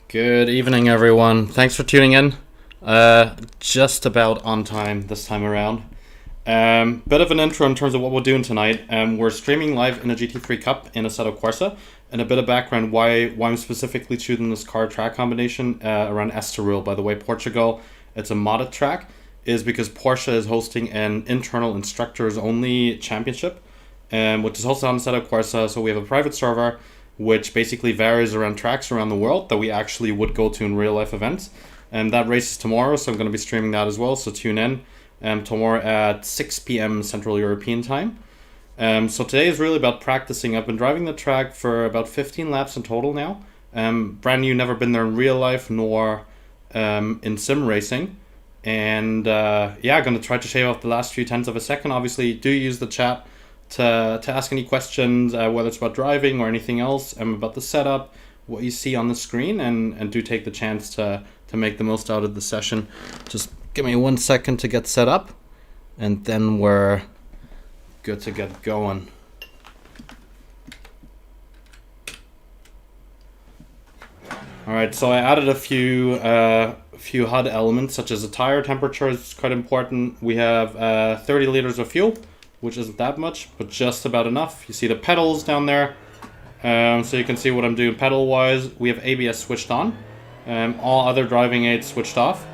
Good evening, everyone. Thanks for tuning in. Just about on time this time around. Bit of an intro in terms of what we're doing tonight. We're streaming live in a GT3 Cup in Assetto Corsa, and a bit of background why I'm specifically choosing this car track combination around Estoril. By the way, Portugal. It's a modded track, is because Porsche is hosting an internal instructors only championship, which is hosted on Assetto Corsa. So we have a private server which basically varies around tracks around the world that we actually would go to in real life events. And that race is tomorrow, so I'm going to be streaming that as well, so tune in tomorrow at 6 p.m. Central European time. So today is really about practicing. I've been driving the track for about 15 laps in total now. Brand new, never been there in real life nor in sim racing. And yeah, going to try to shave off the last few tenths of a second. Obviously, do use the chat to ask any questions, whether it's about driving or anything else, about the setup, what you see on the screen, and do take the chance to make the most out of the session. Just give me 1 second to get set up, and then we're good to get going. Alright, so I added a few HUD elements, such as the tire temperature is quite important. We have 30 liters of fuel, which isn't that much, but just about enough. You see the pedals down there, so you can see what I'm doing pedal wise. We have ABS switched on, all other driving aids switched off,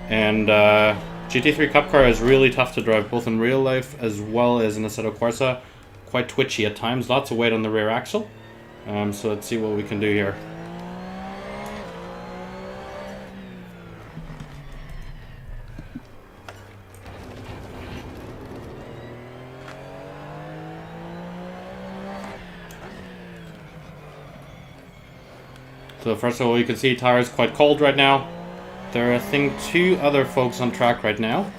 and GT3 Cup car is really tough to drive, both in real life as well as in Assetto Corsa. Quite twitchy at times, lots of weight on the rear axle. So let's see what we can do here. So first of all, you can see tires quite cold right now. There are, I think, 2 other folks on track right now.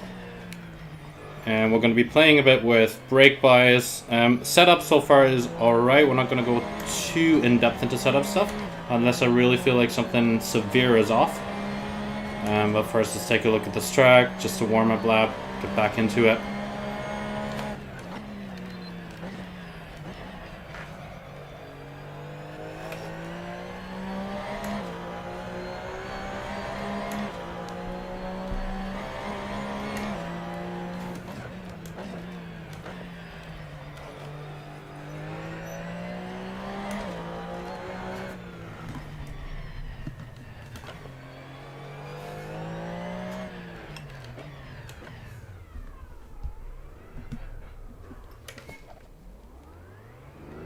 And we're going to be playing a bit with brake bias. Setup so far is alright. We're not going to go too in-depth into setup stuff, unless I really feel like something severe is off. But first, let's take a look at this track, just a warm-up lap, get back into it.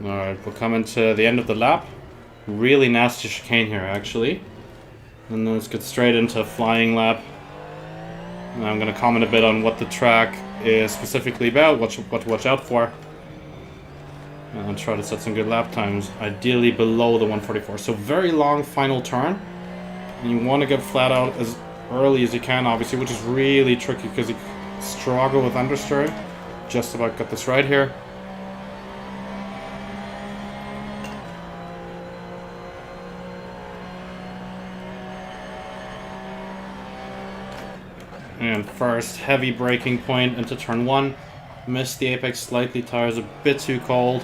Alright, we're coming to the end of the lap. Really nasty chicane here, actually. And then let's get straight into a flying lap. And I'm going to comment a bit on what the track is specifically about, what to watch out for. And I'll try to set some good lap times, ideally below the 144. So very long final turn. And you want to get flat out as early as you can, obviously, which is really tricky because you struggle with understeering. Just about got this right here. And first, heavy braking point into turn 1. Missed the apex slightly, tires a bit too cold.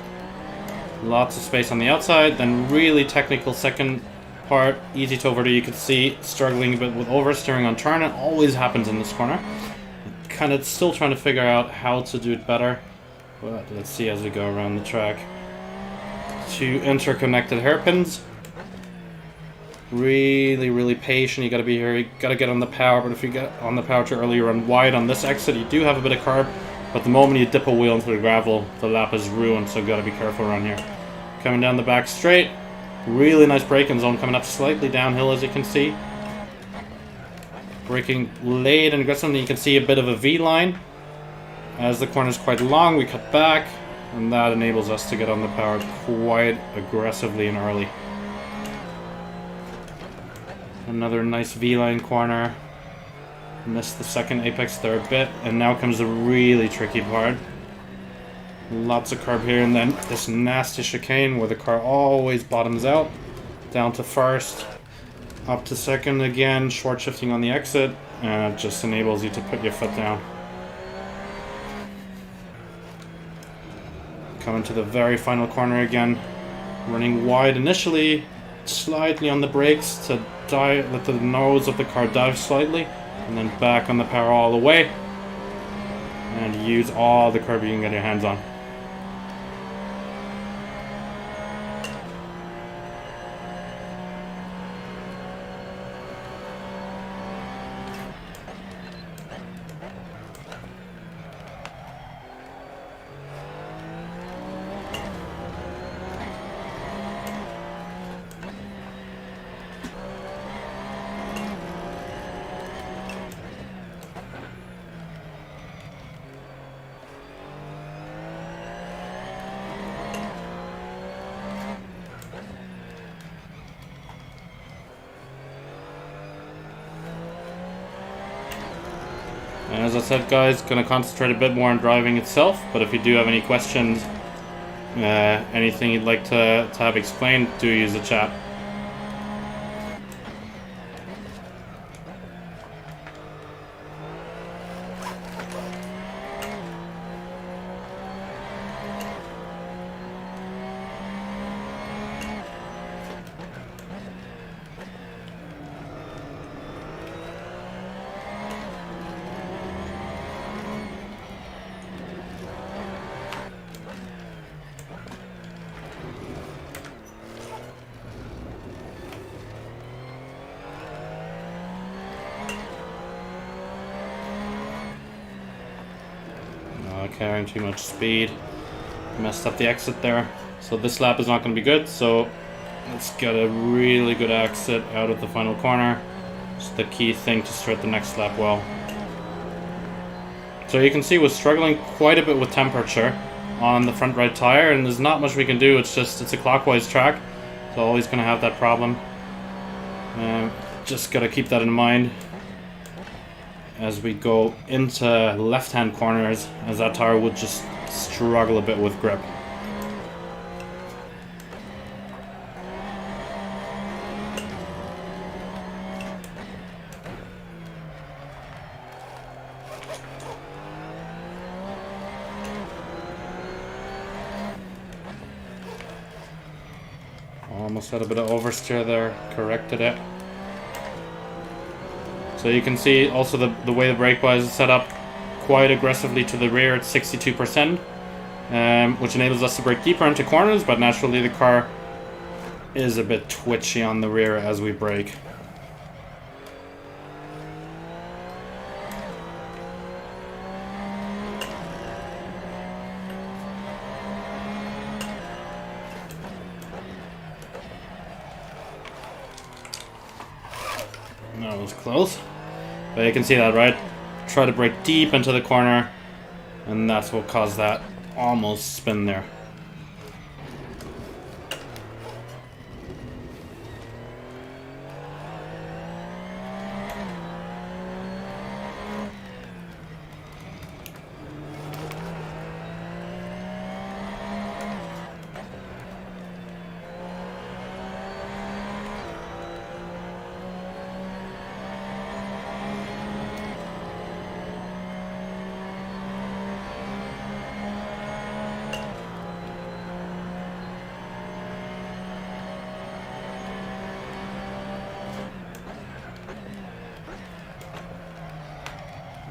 Lots of space on the outside, then really technical second part, easy to overdo. You can see struggling a bit with oversteering on turn. It always happens in this corner. Kind of still trying to figure out how to do it better. But let's see as we go around the track. 2 interconnected hairpins. Really patient. You gotta be here, you gotta get on the power, but if you get on the power too early, you run wide on this exit. You do have a bit of curb, but the moment you dip a wheel into the gravel, the lap is ruined, so gotta be careful around here. Coming down the back straight, really nice braking zone, coming up slightly downhill as you can see. Braking late and aggressive, and you can see a bit of a V-line. As the corner is quite long, we cut back, and that enables us to get on the power quite aggressively and early. Another nice V-line corner. Missed the second apex there a bit, and now comes the really tricky part. Lots of curb here, and then this nasty chicane where the car always bottoms out. Down to first, up to second again, short shifting on the exit, and it just enables you to put your foot down. Coming to the very final corner again. Running wide initially, slightly on the brakes to let the nose of the car dive slightly, and then back on the power all the way, and use all the curb you can get your hands on. And as I said, guys, going to concentrate a bit more on driving itself, but if you do have any questions, anything you'd like to have explained, do use the chat. Carrying too much speed, messed up the exit there, so this lap is not going to be good. So let's get a really good exit out of the final corner. It's the key thing to start the next lap well. So you can see we're struggling quite a bit with temperature on the front right tire, and there's not much we can do. It's a clockwise track, so always going to have that problem. Just got to keep that in mind as we go into left-hand corners, as that tire would just struggle a bit with grip. Almost had a bit of oversteer there, corrected it. So you can see also the way the brake bar is set up quite aggressively to the rear at 62%, which enables us to brake deeper into corners, but naturally the car is a bit twitchy on the rear as we brake. That was close. But you can see that, right? Try to brake deep into the corner, and that's what caused that almost spin there.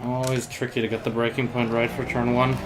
Always tricky to get the braking point right for turn one.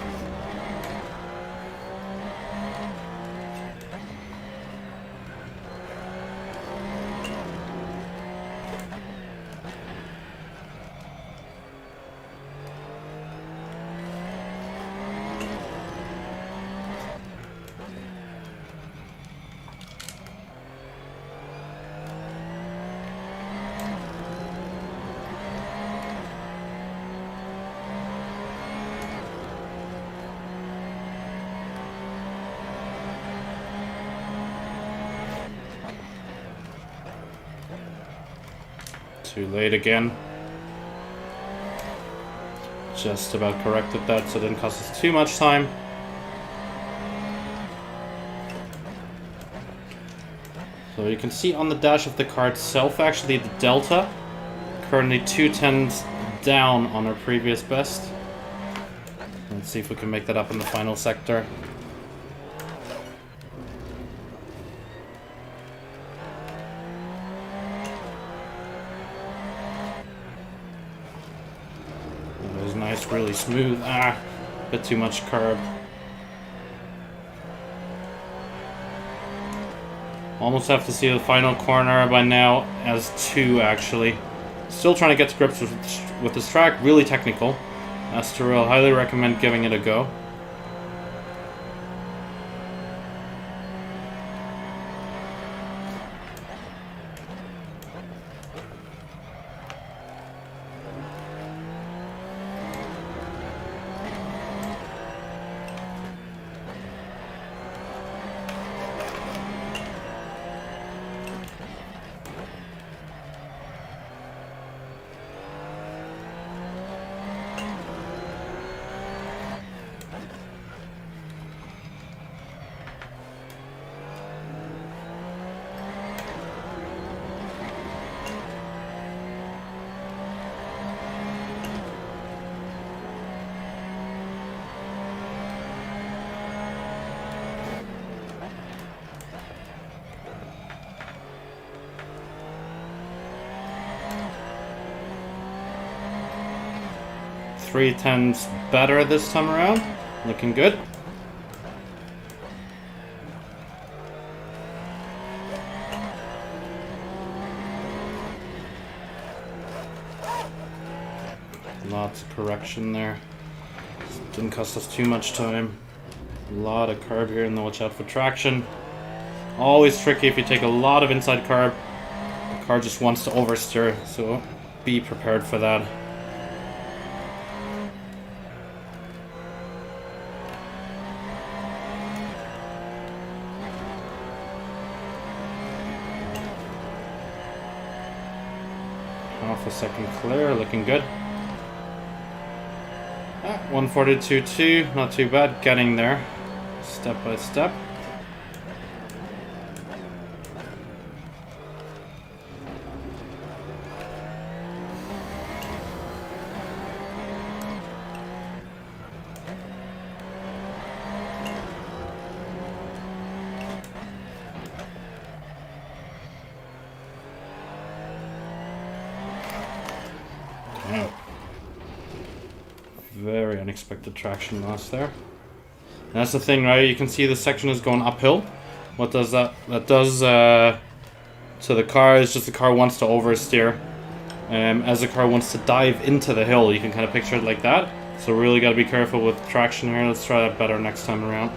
Too late again. Just about corrected that so it didn't cost us too much time. So you can see on the dash of the car itself, actually, the delta, currently 2/10 down on our previous best. Let's see if we can make that up in the final sector. really smooth. Ah, bit too much curb. Almost have to see the final corner by now as 2, actually. Still trying to get to grips with this track. Really technical. Estoril, highly recommend giving it a go. Three tenths better this time around. Looking good. Lots of correction there. Didn't cost us too much time. A lot of curb here, and then watch out for traction. Always tricky if you take a lot of inside curb. The car just wants to oversteer, so be prepared for that. Half a second clear, looking good. 142.2, not too bad, getting there, step by step. Very unexpected traction loss there. And that's the thing, right? You can see the section is going uphill. What does that? That does to the car is just the car wants to oversteer. As the car wants to dive into the hill, you can kind of picture it like that. So really got to be careful with traction here. Let's try that better next time around.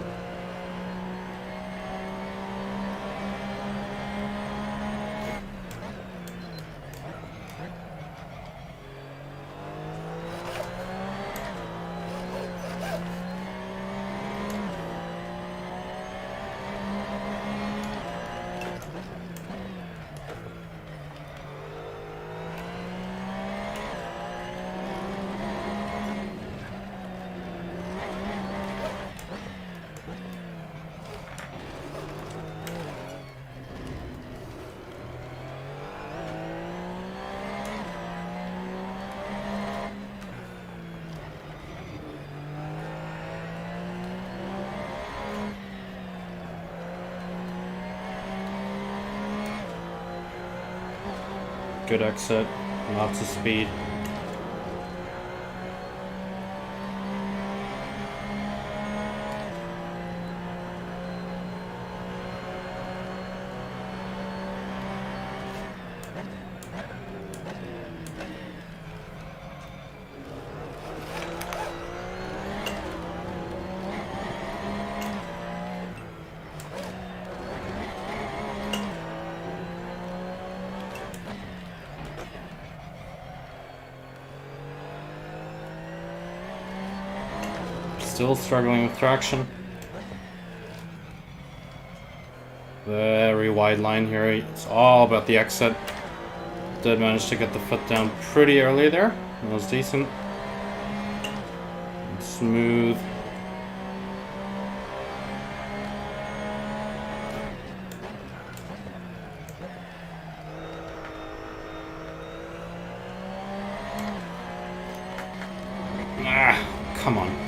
Good exit, lots of speed. Still struggling with traction. Very wide line here. It's all about the exit. Did manage to get the foot down pretty early there. That was decent. And smooth. Ah, come on.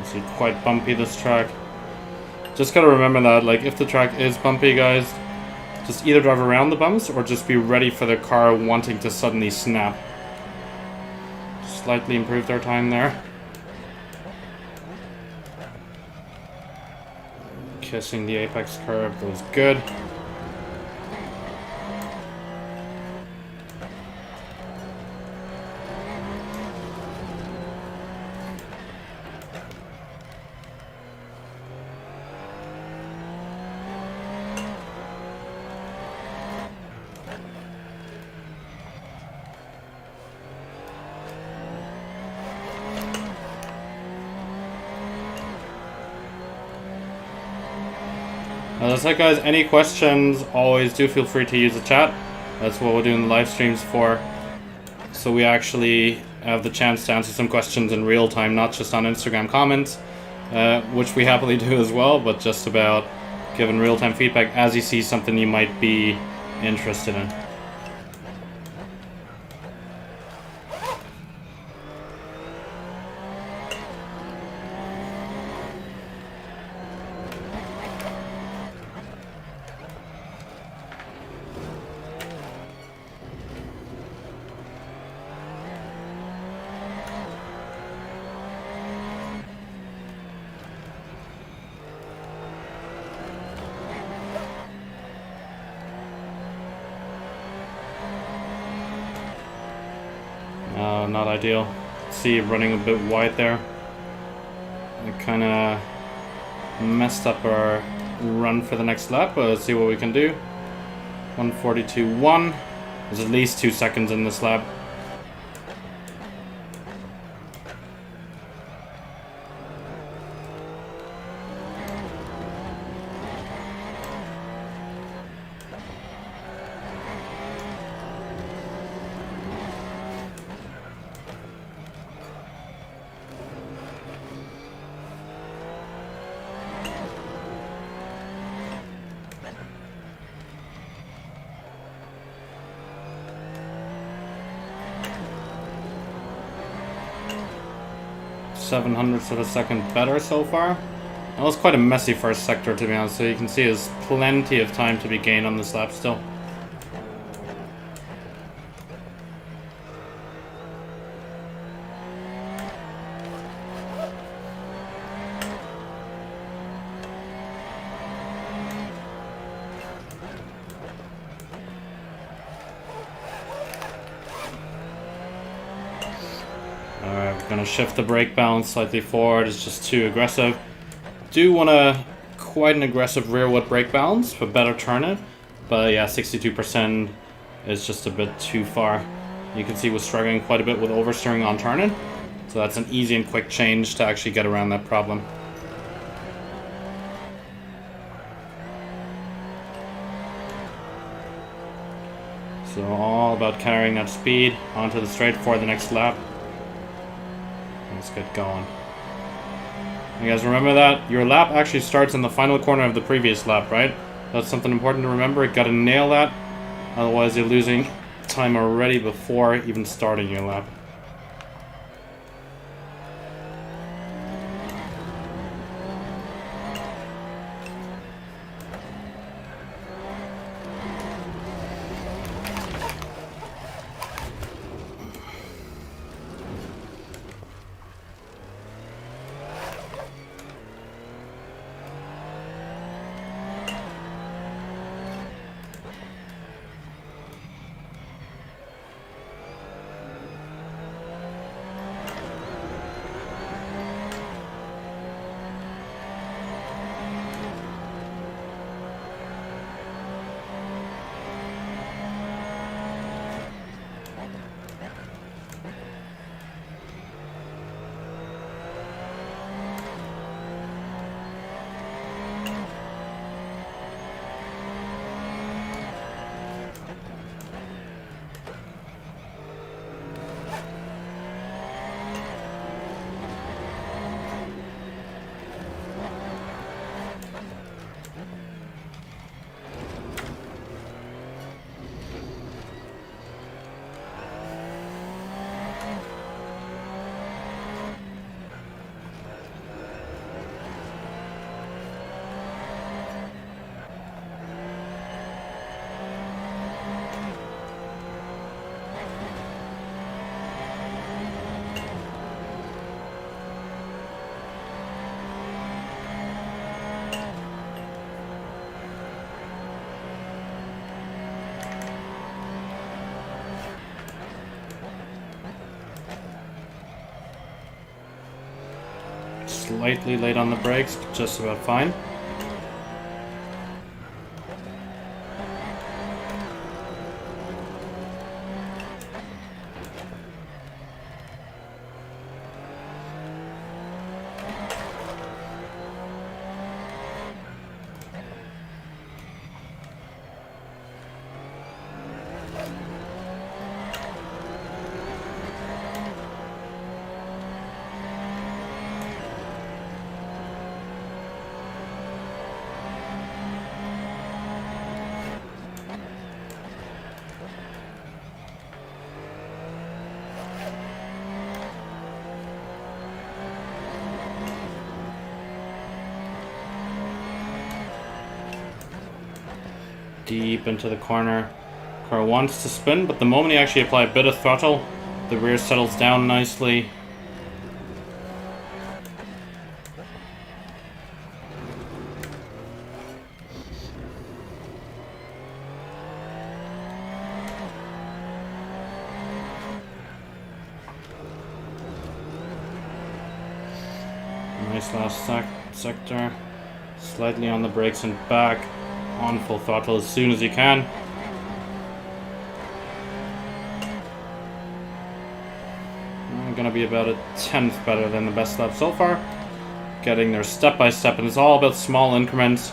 See, quite bumpy, this track. Just gotta remember that, like, if the track is bumpy, guys, just either drive around the bumps or just be ready for the car wanting to suddenly snap. Slightly improved our time there. Kissing the apex curve, that was good. As I said, guys, any questions, always do feel free to use the chat. That's what we're doing the live streams for. So we actually have the chance to answer some questions in real time, not just on Instagram comments, which we happily do as well, but just about giving real-time feedback as you see something you might be interested in. Not ideal. See, running a bit wide there. It kind of messed up our run for the next lap, but let's see what we can do. 1:42.1. There's at least 2 seconds in this lap. .700ths of a second better so far. That was quite a messy first sector, to be honest, so you can see there's plenty of time to be gained on this lap still. Gonna shift the brake balance slightly forward, it's just too aggressive. Do want a quite an aggressive rearward brake balance for better turn it, but yeah, 62% is just a bit too far. You can see we're struggling quite a bit with oversteering on turn it, so that's an easy and quick change to actually get around that problem. So all about carrying that speed onto the straight for the next lap. Let's get going. You guys remember that your lap actually starts in the final corner of the previous lap, right? That's something important to remember. You gotta nail that, otherwise you're losing time already before even starting your lap. Slightly late on the brakes, just about fine. Deep into the corner. Car wants to spin, but the moment you actually apply a bit of throttle, the rear settles down nicely. Nice last sector. Slightly on the brakes and back. On full throttle as soon as you can. I'm gonna be about a 10th better than the best lap so far. Getting there step by step, and it's all about small increments.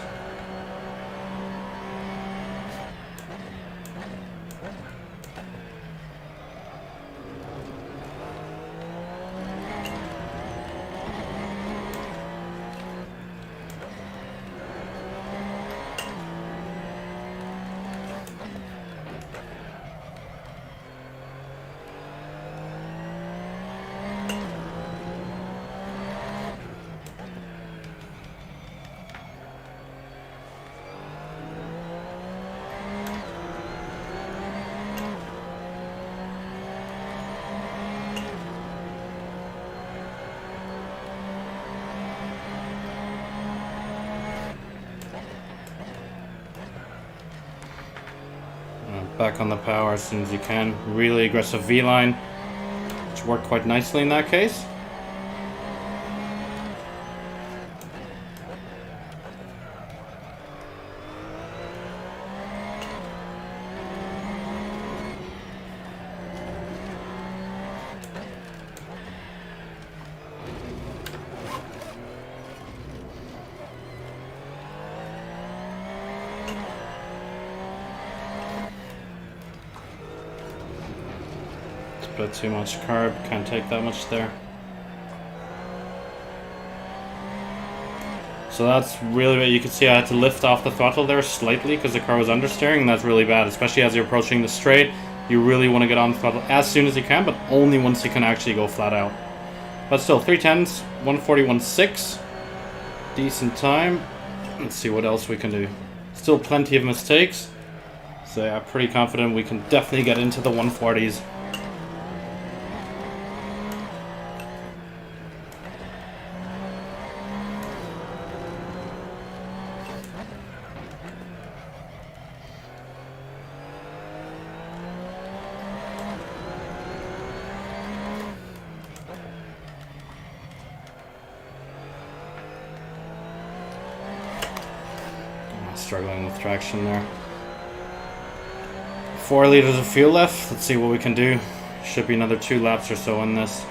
Back on the power as soon as you can. Really aggressive V-line, which worked quite nicely in that case. Bit too much carb, can't take that much there. So that's really what you can see. I had to lift off the throttle there slightly because the car was understeering, and that's really bad, especially as you're approaching the straight. You really want to get on the throttle as soon as you can, but only once you can actually go flat out. But still, 310s, 141.6. Decent time. Let's see what else we can do. Still plenty of mistakes. So yeah, pretty confident we can definitely get into the 140s. Struggling with traction there. 4 liters of fuel left. Let's see what we can do. Should be another 2 laps or so on this.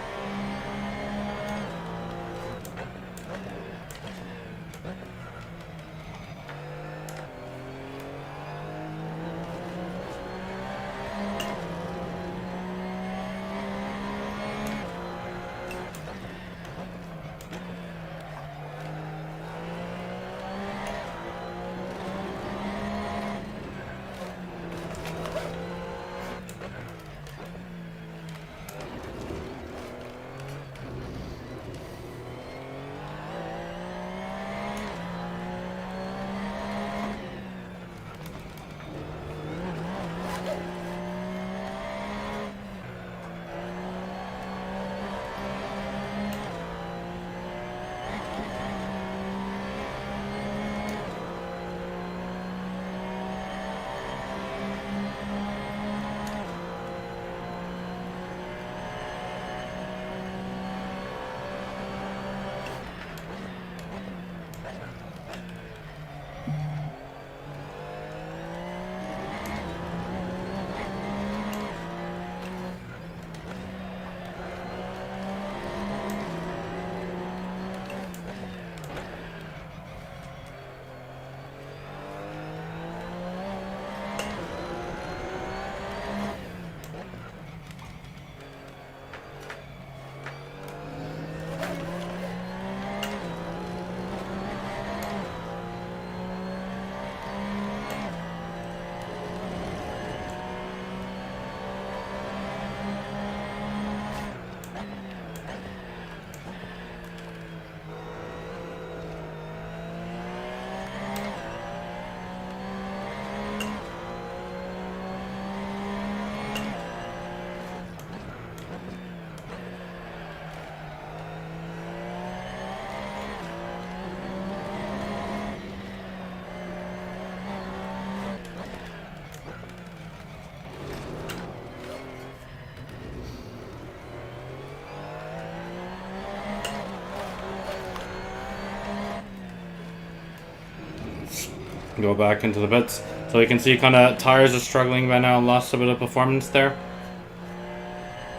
Go back into the bits. So you can see kind of tires are struggling by now, lost a bit of performance there.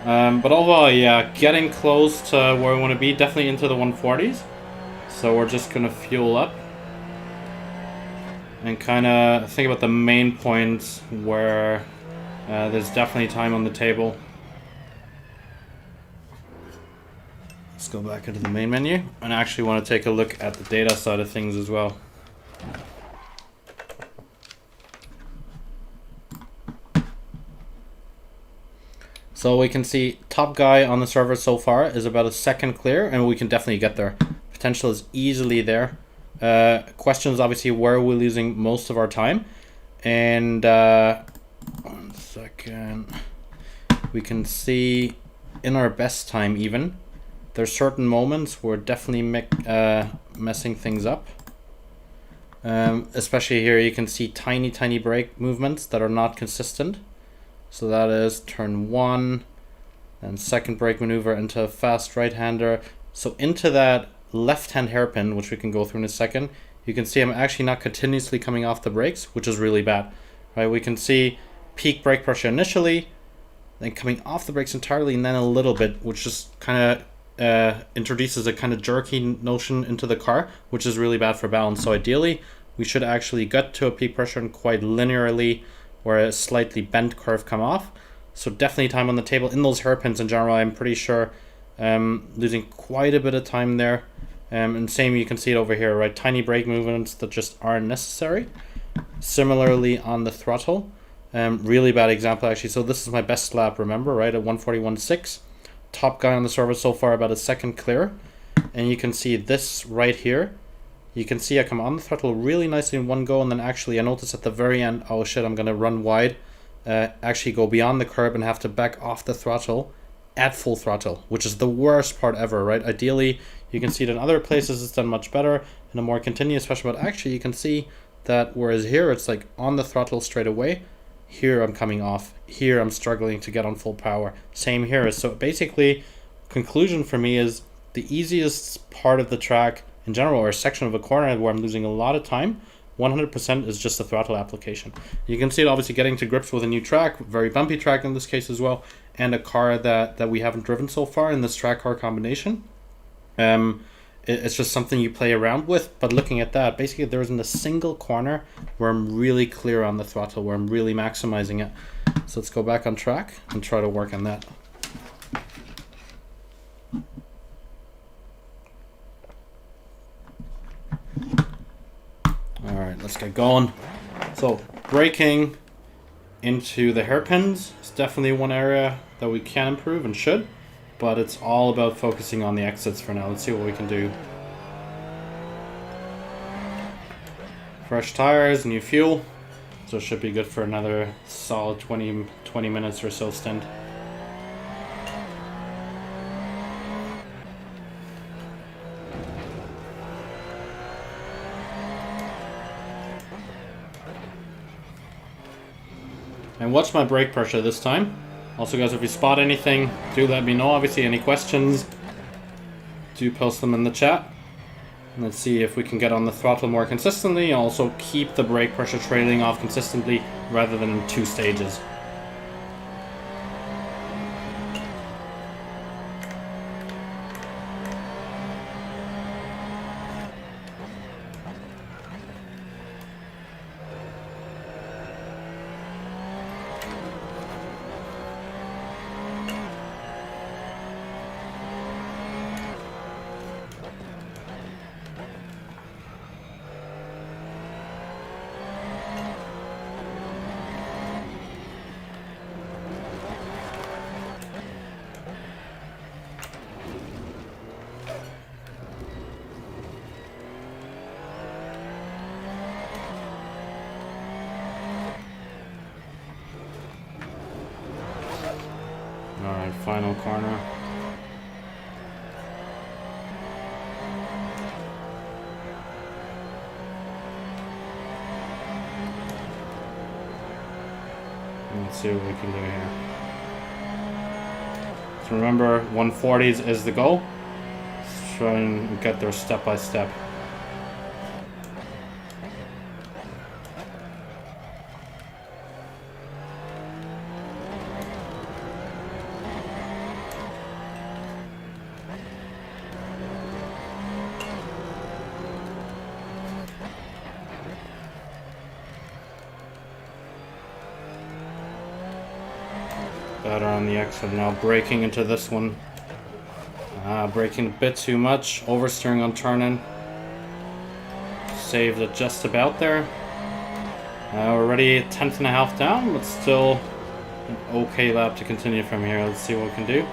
But overall, yeah, getting close to where we want to be, definitely into the 140s. So we're just going to fuel up and kind of think about the main points where there's definitely time on the table. Let's go back into the main menu and actually want to take a look at the data side of things as well. So we can see top guy on the server so far is about a second clear, and we can definitely get there. Potential is easily there. Question is obviously where are we losing most of our time? And 1 second. We can see in our best time even, there's certain moments where we're definitely messing things up. Especially here you can see tiny brake movements that are not consistent. So that is turn 1 and second brake maneuver into a fast right-hander. So into that left-hand hairpin, which we can go through in a second, you can see I'm actually not continuously coming off the brakes, which is really bad. Right? We can see peak brake pressure initially, then coming off the brakes entirely, and then a little bit, which just kind of introduces a kind of jerky notion into the car, which is really bad for balance. So ideally, we should actually get to a peak pressure and quite linearly, where a slightly bent curve come off. So definitely time on the table. In those hairpins in general, I'm pretty sure losing quite a bit of time there. And same, you can see it over here, right? Tiny brake movements that just aren't necessary. Similarly on the throttle, really bad example actually. So this is my best lap, remember, right? At 141.6. Top guy on the server so far, about a second clear. And you can see this right here. You can see I come on the throttle really nicely in one go, and then actually I notice at the very end, oh shit, I'm going to run wide, actually go beyond the curb and have to back off the throttle at full throttle, which is the worst part ever, right? Ideally, you can see it in other places it's done much better in a more continuous fashion, but actually you can see that whereas here it's like on the throttle straight away, here I'm coming off, here I'm struggling to get on full power. Same here. So basically, conclusion for me is the easiest part of the track in general, or a section of a corner where I'm losing a lot of time, 100% is just the throttle application. You can see it obviously getting to grips with a new track, very bumpy track in this case as well, and a car that we haven't driven so far in this track car combination. It's just something you play around with, but looking at that, basically there isn't a single corner where I'm really clear on the throttle, where I'm really maximizing it. So let's go back on track and try to work on that. Alright, let's get going. So, braking into the hairpins is definitely one area that we can improve and should, but it's all about focusing on the exits for now. Let's see what we can do. Fresh tires, new fuel, so it should be good for another solid 20 minutes or so stint. And watch my brake pressure this time. Also guys, if you spot anything, do let me know. Obviously any questions, do post them in the chat. And let's see if we can get on the throttle more consistently. Also keep the brake pressure trailing off consistently rather than in 2 stages. Alright, final corner. Let's see what we can do here. So remember, 140s is the goal. Let's try and get there step by step. Better on the exit now, braking into this one. Braking a bit too much, oversteering on turn-in. Saved it just about there. We're already a 10th and a half down, but still an okay lap to continue from here. Let's see what we can do.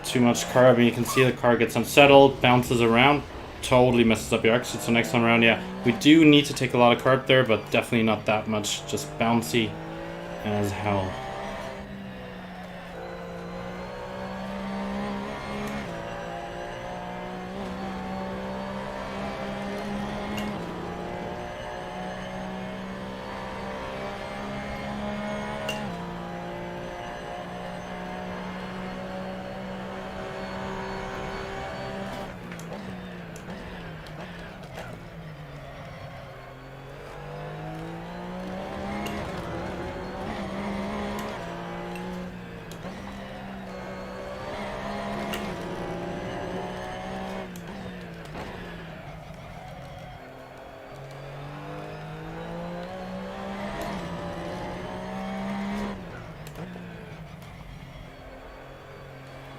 Too much carb, and you can see the car gets unsettled, bounces around, totally messes up your exit. So next time around, yeah, we do need to take a lot of carb there, but definitely not that much, just bouncy as hell.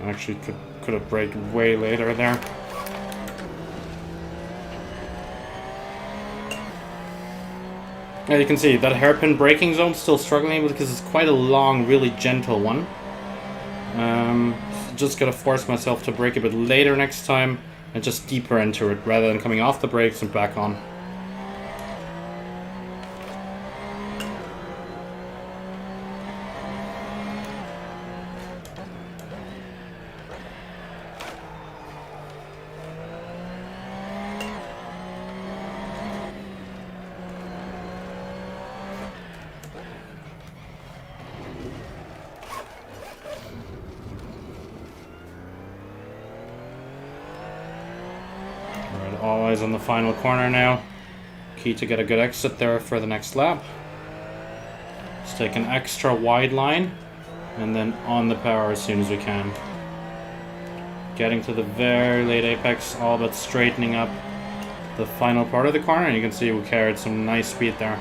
Actually, could have braked way later there. Yeah, you can see that hairpin braking zone still struggling because it's quite a long, really gentle one. Just gotta force myself to brake a bit later next time and just deeper into it rather than coming off the brakes and back on. All eyes on the final corner now. Key to get a good exit there for the next lap. Let's take an extra wide line and then on the power as soon as we can. Getting to the very late apex, all but straightening up the final part of the corner, and you can see we carried some nice speed there.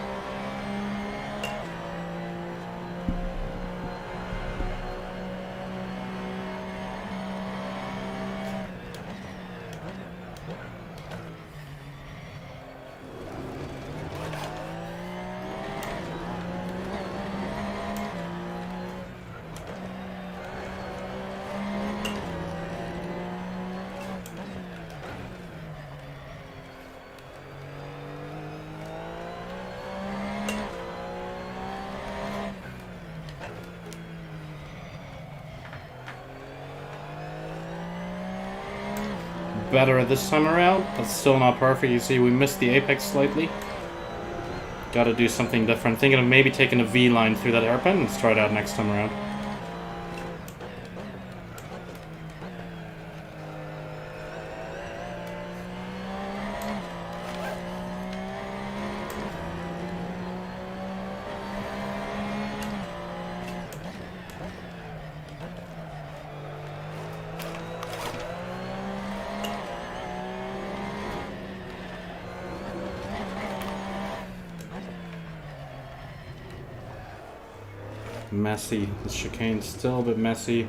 Better this time around, but still not perfect. You see we missed the apex slightly. Gotta do something different. Thinking of maybe taking a V line through that hairpin. Let's try it out next time around. Messy. The chicane's still a bit messy,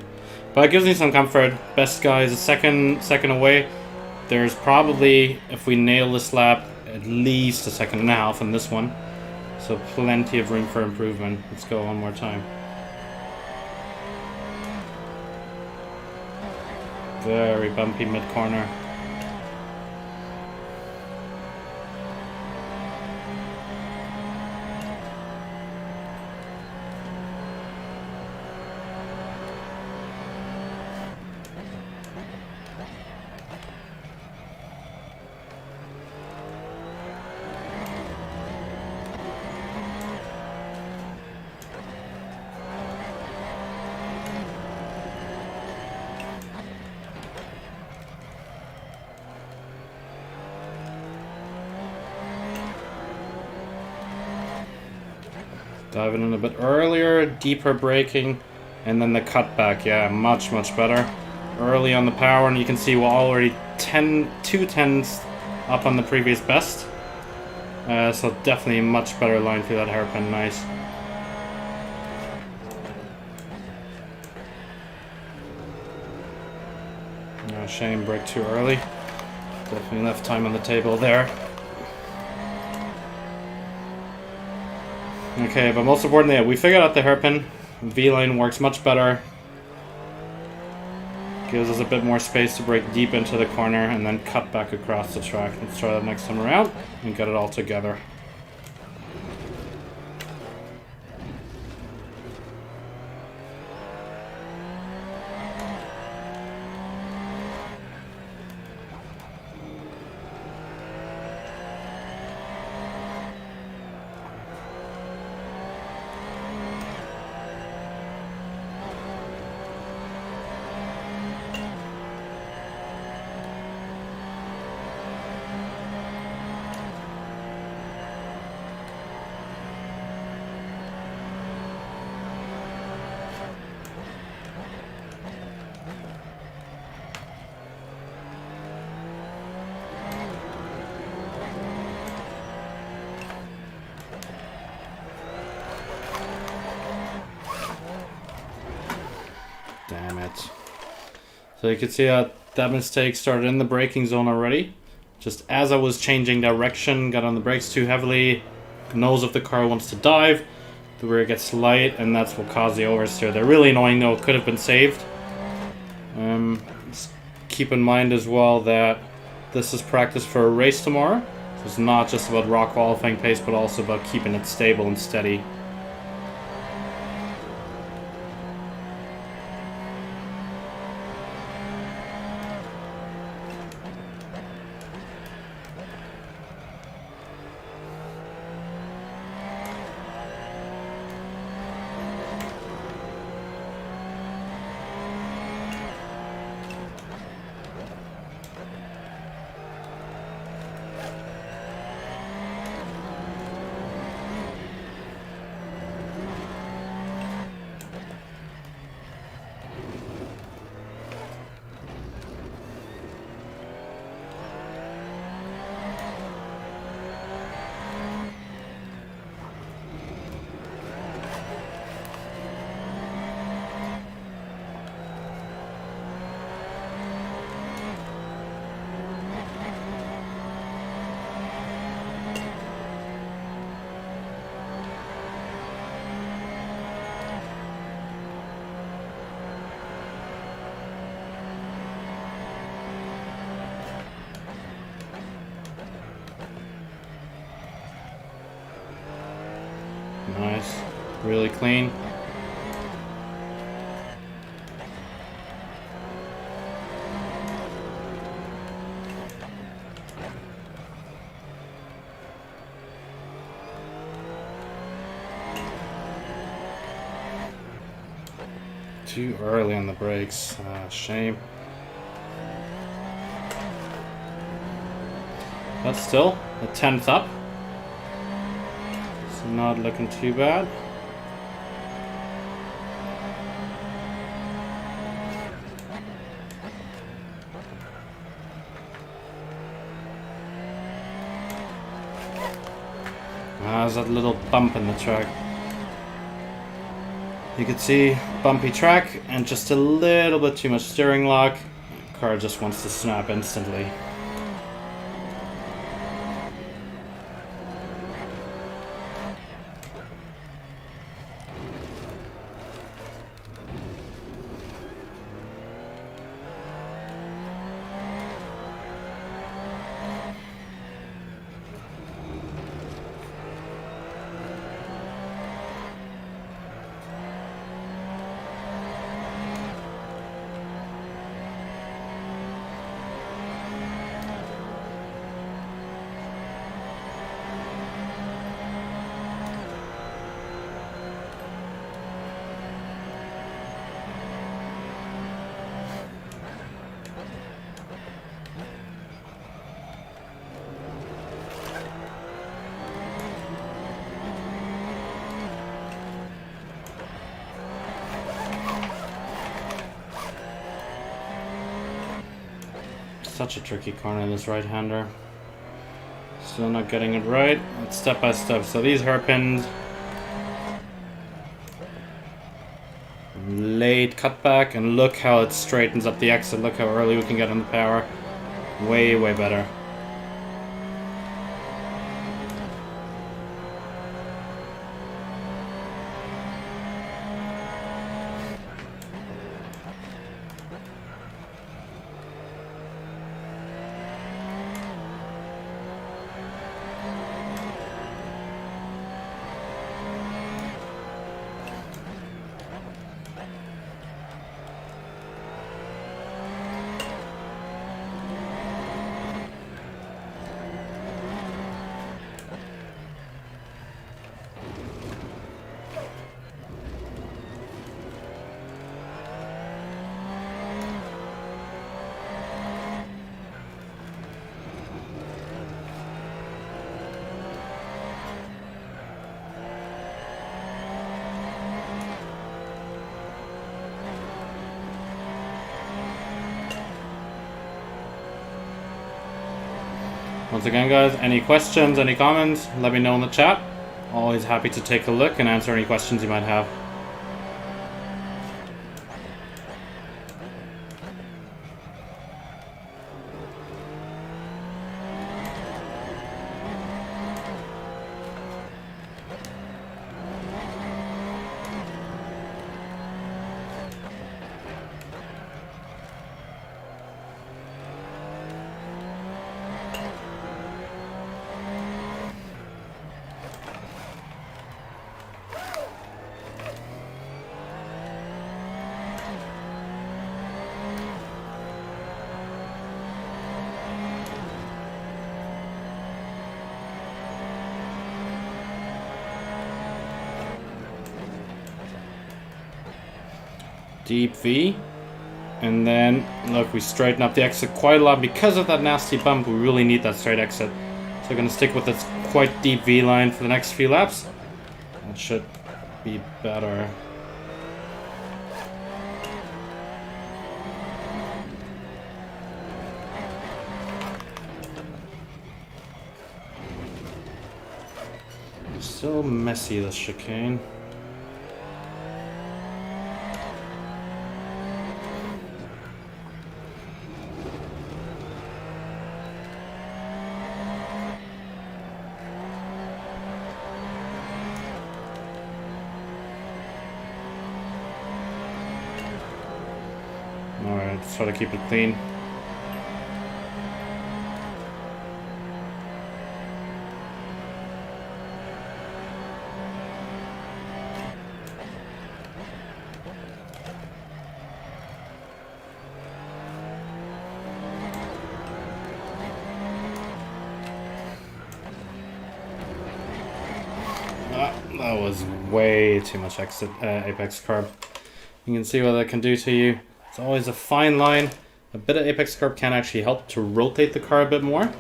but it gives me some comfort. Best guy is a second away. There's probably, if we nail this lap, at least a second and a half on this one, so plenty of room for improvement. Let's go one more time. Very bumpy mid corner. Diving in a bit earlier, deeper braking, and then the cutback. Yeah, much better. Early on the power, and you can see we're already 2 tenths up on the previous best. So definitely a much better line through that hairpin. Nice. Shame, brake too early. Definitely left time on the table there. Okay, but most importantly, we figured out the hairpin. V-line works much better. Gives us a bit more space to brake deep into the corner and then cut back across the track. Let's try that next time around and get it all together. Damn it. So you can see that mistake started in the braking zone already. Just as I was changing direction, got on the brakes too heavily, nose of the car wants to dive, the rear gets light, and that's what caused the oversteer. They're really annoying though, could have been saved. Just keep in mind as well that this is practice for a race tomorrow. So it's not just about raw qualifying pace, but also about keeping it stable and steady. Nice, really clean. Too early on the brakes, shame. But still, a 10th up. It's not looking too bad. There's that little bump in the track. You can see bumpy track and just a little bit too much steering lock. The car just wants to snap instantly. Such a tricky corner in this right-hander. Still not getting it right. It's step by step. So these hairpins. Late cutback, and look how it straightens up the exit. Look how early we can get on the power. Way, way better. Once again, guys, any questions, any comments, let me know in the chat. Always happy to take a look and answer any questions you might have. Deep V, and then look, we straighten up the exit quite a lot. Because of that nasty bump, we really need that straight exit, so we're going to stick with this quite deep V line for the next few laps. That should be better. So messy, this chicane. Alright, let's try to keep it clean. That was way too much exit apex carb. You can see what that can do to you. It's always a fine line. A bit of apex carb can actually help to rotate the car a bit more.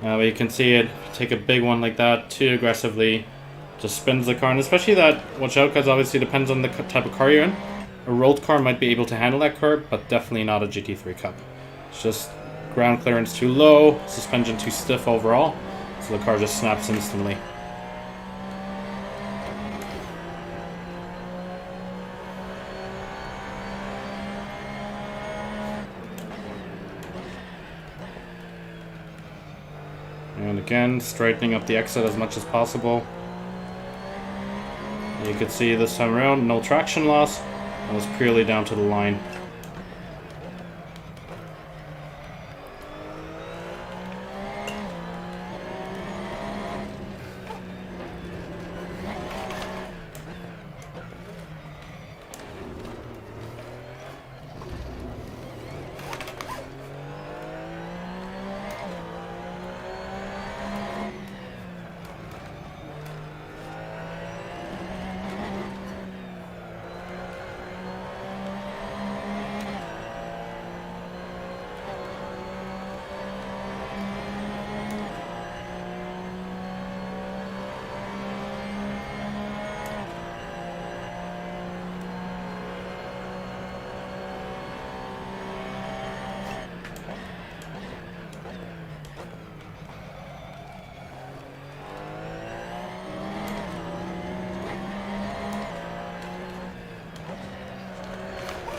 But you can see it, if you take a big one like that too aggressively, just spins the car. And especially that, watch out, because obviously it depends on the type of car you're in. A road car might be able to handle that curb, but definitely not a GT3 Cup. It's just ground clearance too low, suspension too stiff overall, so the car just snaps instantly. And again, straightening up the exit as much as possible. You could see this time around, no traction loss. That was purely down to the line.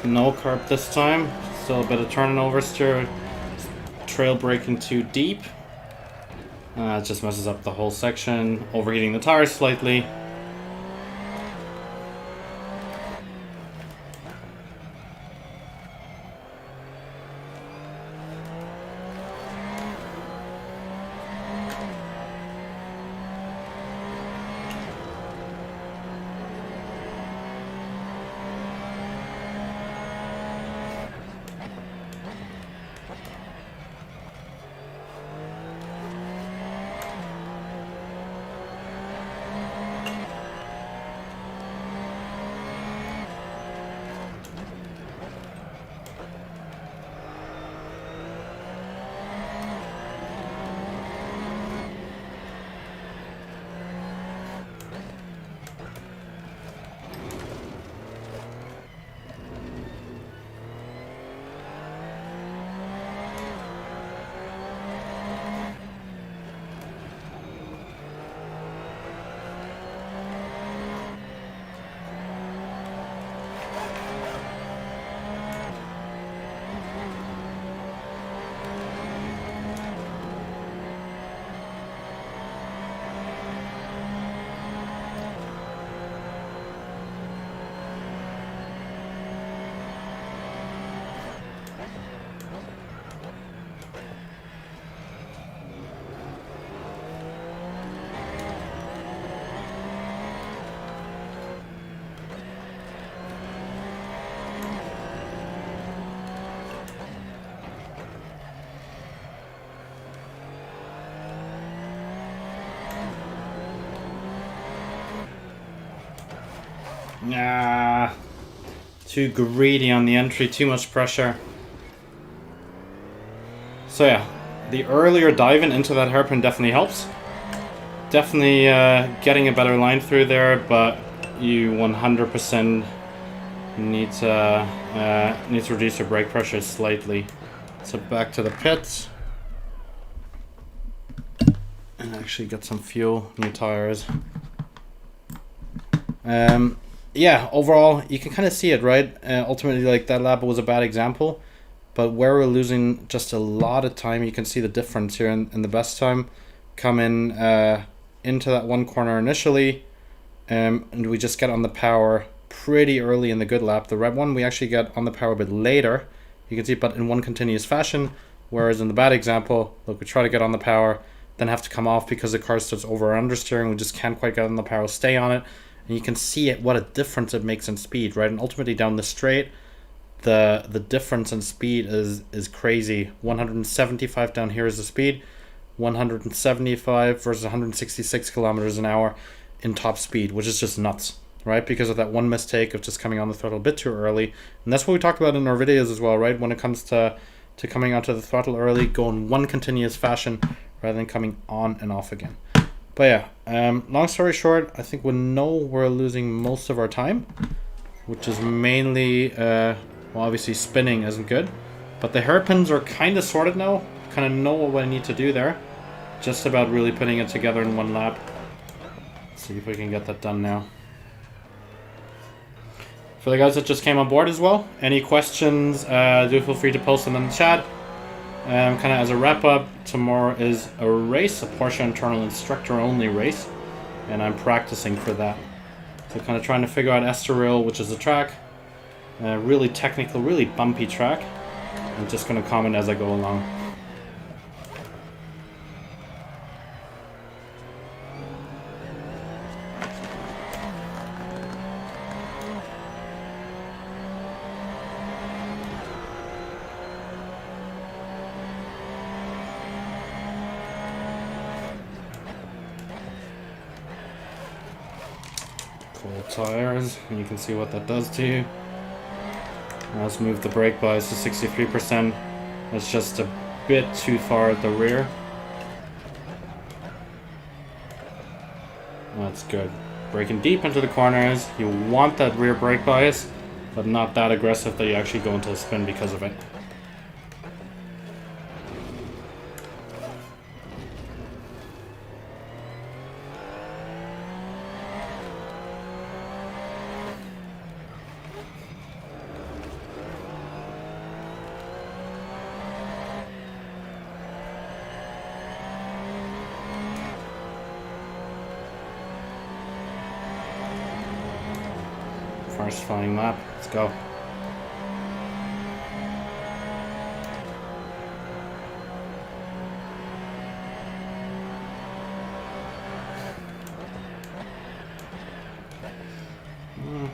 No carb this time. Still a bit of turning oversteer. Trail braking too deep. It just messes up the whole section. Overheating the tires slightly. Nah, too greedy on the entry, too much pressure. So yeah, the earlier diving into that hairpin definitely helps. Definitely getting a better line through there, but you 100% need to reduce your brake pressure slightly. So back to the pits. And actually get some fuel, new tires. Yeah, overall, you can kind of see it, right? Ultimately, like, that lap was a bad example, but where we're losing just a lot of time, you can see the difference here in the best time. Come in into that one corner initially, and we just get on the power pretty early in the good lap. The red one, we actually get on the power a bit later, you can see, but in one continuous fashion, whereas in the bad example, look, we try to get on the power, then have to come off because the car starts over or understeering, we just can't quite get on the power, stay on it. And you can see it, what a difference it makes in speed, right? And ultimately down the straight, the difference in speed is crazy. 175 down here is the speed, 175 versus 166 kilometers an hour in top speed, which is just nuts, right? Because of that one mistake of just coming on the throttle a bit too early. And that's what we talked about in our videos as well, right? When it comes to coming onto the throttle early, go in one continuous fashion rather than coming on and off again. But yeah, long story short, I think we know we're losing most of our time, which is mainly, well, obviously spinning isn't good, but the hairpins are kind of sorted now, kind of know what I need to do there, just about really putting it together in one lap. Let's see if we can get that done now. For the guys that just came on board as well, any questions, do feel free to post them in the chat. Kind of as a wrap up, tomorrow is a race, a Porsche internal instructor only race, and I'm practicing for that. So kind of trying to figure out Estoril, which is the track, really technical, really bumpy track. I'm just going to comment as I go along. Cold tires, and you can see what that does to you. Now let's move the brake bias to 63%. That's just a bit too far at the rear. That's good. Braking deep into the corners. You want that rear brake bias, but not that aggressive that you actually go into a spin because of it. First flying lap. Let's go.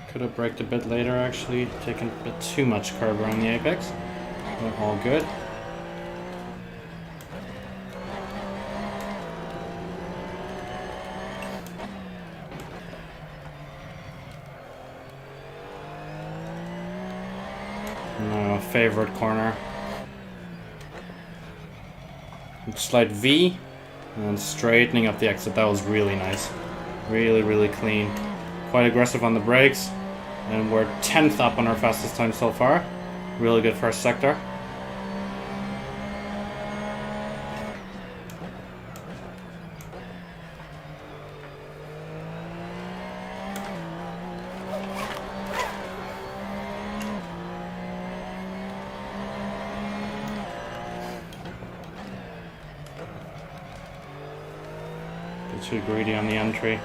Could have braked a bit later, actually. Taken a bit too much curb around the apex. But all good. No, favorite corner. Slight V. And straightening up the exit. That was really nice. Really, really clean. Quite aggressive on the brakes. And we're 10th up on our fastest time so far. Really good first sector. Bit too greedy on the entry.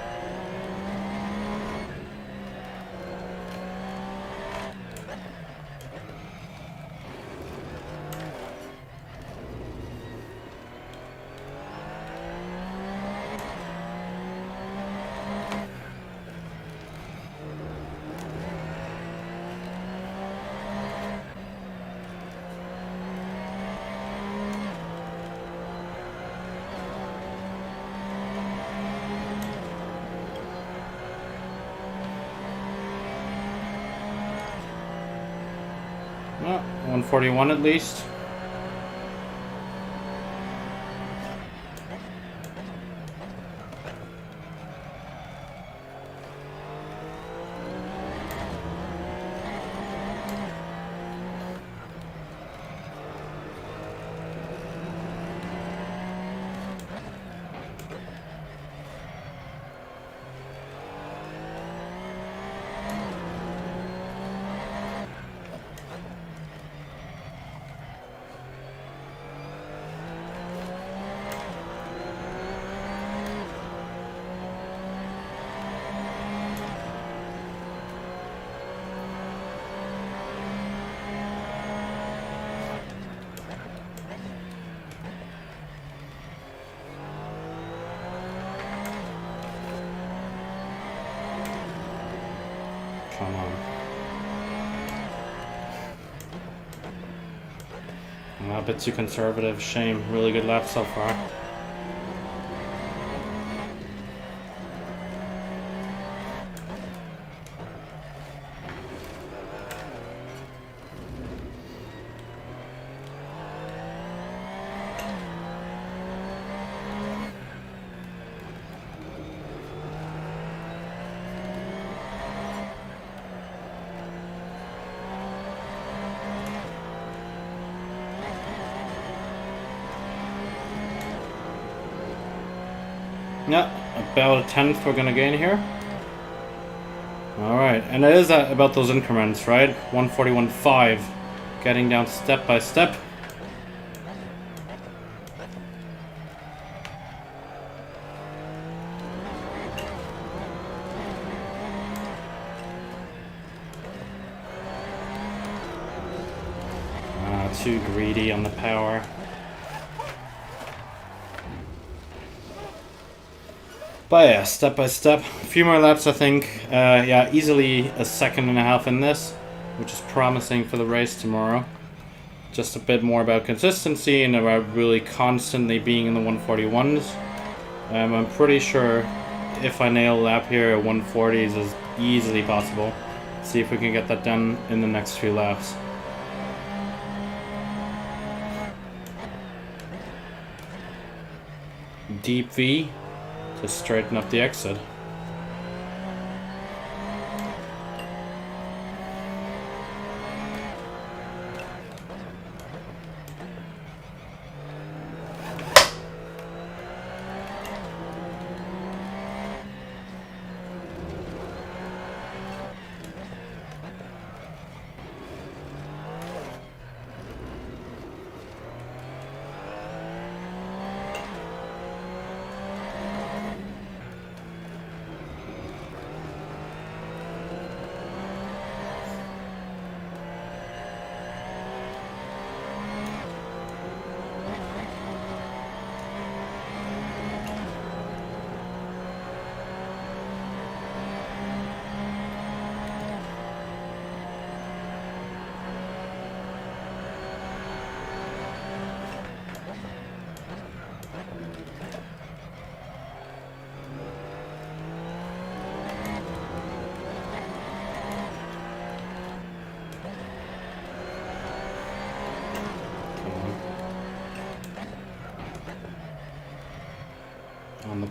Oh, 141 at least. Come on. A bit too conservative. Shame. Really good lap so far. Yeah, about a 10th we're gonna gain here. Alright, and it is about those increments, right? 141.5. Getting down step by step. Too greedy on the power. But yeah, step by step. A few more laps, I think. Yeah, easily a second and a half in this, which is promising for the race tomorrow. Just a bit more about consistency and about really constantly being in the 141s. I'm pretty sure if I nail a lap here, 140s is easily possible. See if we can get that done in the next few laps. Deep V to straighten up the exit.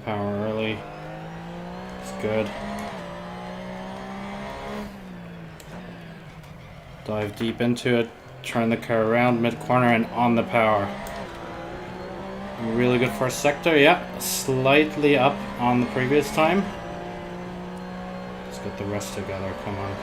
power early. It's good. Dive deep into it. Turn the car around mid-corner and on the power. Really good first sector, yeah. Slightly up on the previous time. Let's get the rest together, come on.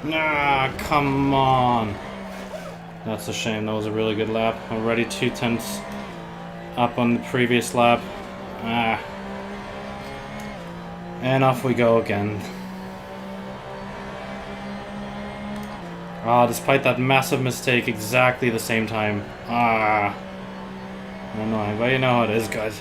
Nah, come on. That's a shame. That was a really good lap. Already 2/10 up on the previous lap. And off we go again. Despite that massive mistake, exactly the same time. Annoying, but you know how it is, guys.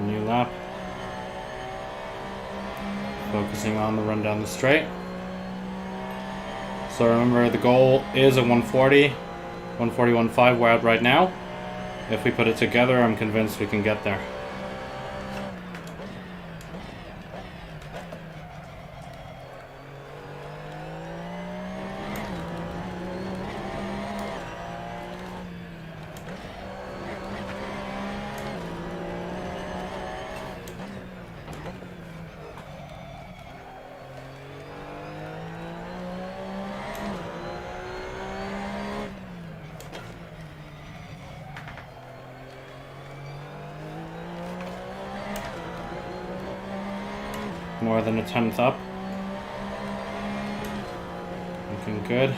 New lap. Focusing on the run down the straight. So remember, the goal is a 140. 140.15 we're at right now. If we put it together, I'm convinced we can get there. More than a 10th up. Looking good.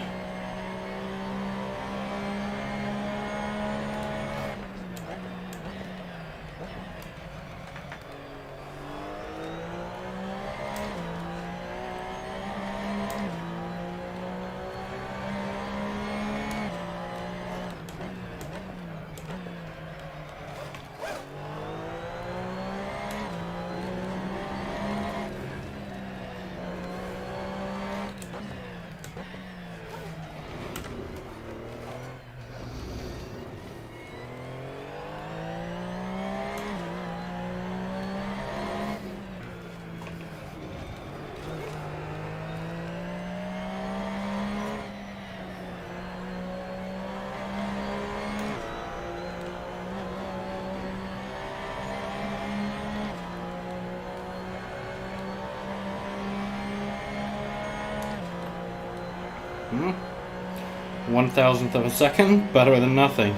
One thousandth of a second, better than nothing.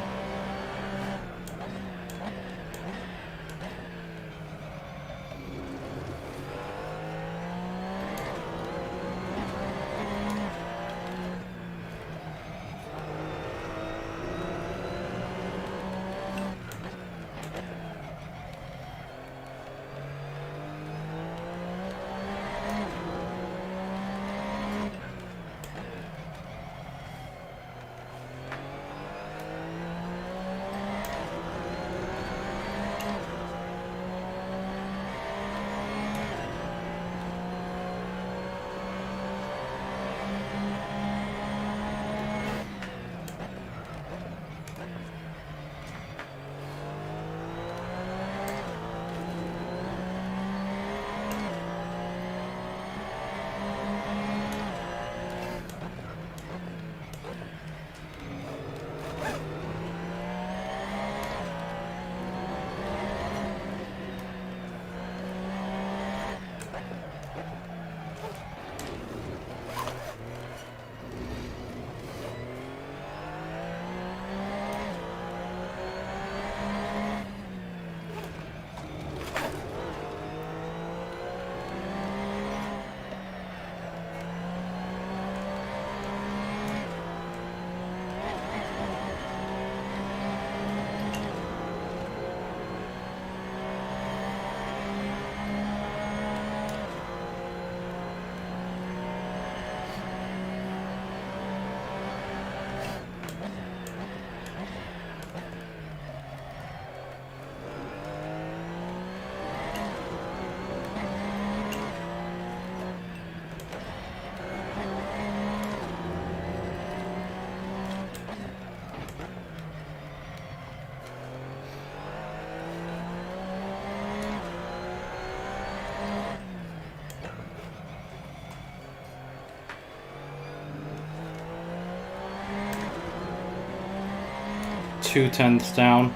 2/10 down.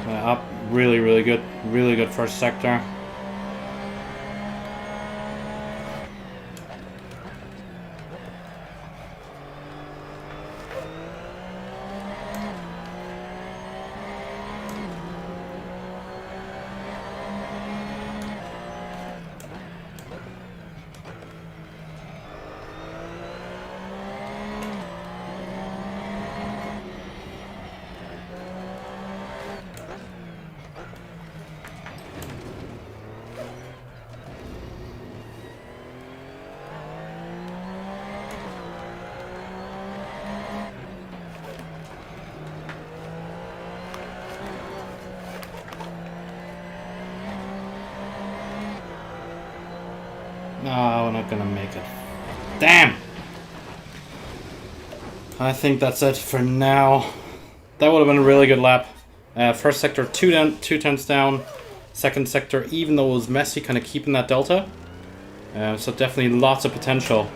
Up, really good first sector. No, we're not gonna make it. Damn! I think that's it for now. That would have been a really good lap. First sector 2/10 down. Second sector, even though it was messy, kind of keeping that delta. So definitely lots of potential.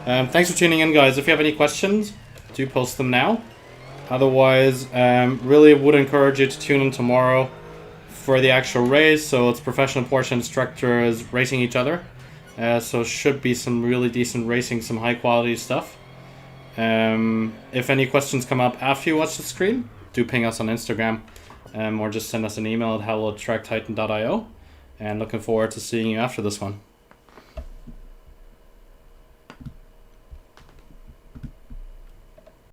Thanks for tuning in, guys. If you have any questions, do post them now. Otherwise, really would encourage you to tune in tomorrow for the actual race. So it's professional Porsche instructors racing each other. So should be some really decent racing, some high quality stuff. If any questions come up after you watch the screen, do ping us on Instagram, or just send us an email at hello@tracktitan.io. And looking forward to seeing you after this one.